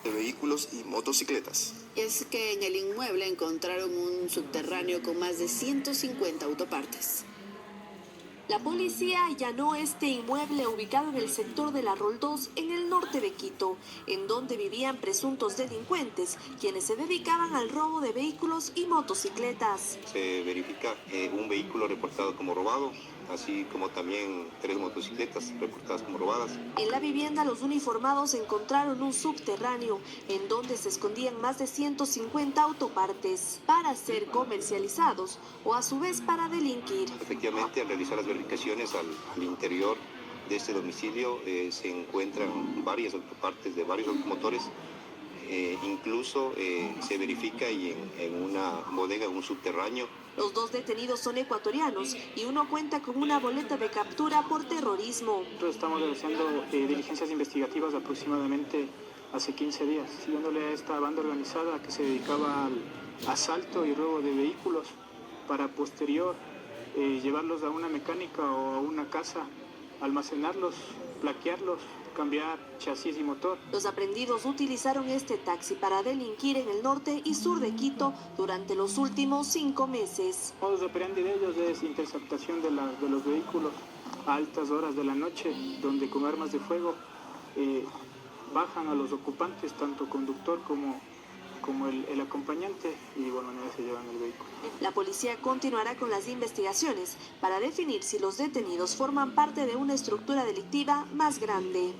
de vehículos y motocicletas. Es que en el inmueble encontraron un subterráneo con más de 150 autopartes. La policía allanó este inmueble ubicado en el sector de la Roldós, en el norte de Quito, en donde vivían presuntos delincuentes, quienes se dedicaban al robo de vehículos y motocicletas. Se verifica un vehículo reportado como robado, así como también 3 motocicletas reportadas como robadas. En la vivienda, los uniformados encontraron un subterráneo en donde se escondían más de 150 autopartes para ser comercializados o a su vez para delinquir. Efectivamente, al realizar las verificaciones al interior de este domicilio se encuentran varias autopartes de varios automotores. Incluso se verifica y en una bodega, en un subterráneo. Los 2 detenidos son ecuatorianos y uno cuenta con una boleta de captura por terrorismo. Nosotros estamos realizando diligencias investigativas aproximadamente hace 15 días, siguiéndole a esta banda organizada que se dedicaba al asalto y robo de vehículos para posterior llevarlos a una mecánica o a una casa, almacenarlos, plaquearlos, cambiar chasis y motor. Los aprendidos utilizaron este taxi para delinquir en el norte y sur de Quito durante los últimos 5 meses. El modus operandi de ellos es interceptación de los vehículos a altas horas de la noche, donde con armas de fuego bajan a los ocupantes, tanto conductor como el acompañante, y de igual manera se llevan el vehículo. La policía continuará con las investigaciones para definir si los detenidos forman parte de una estructura delictiva más grande.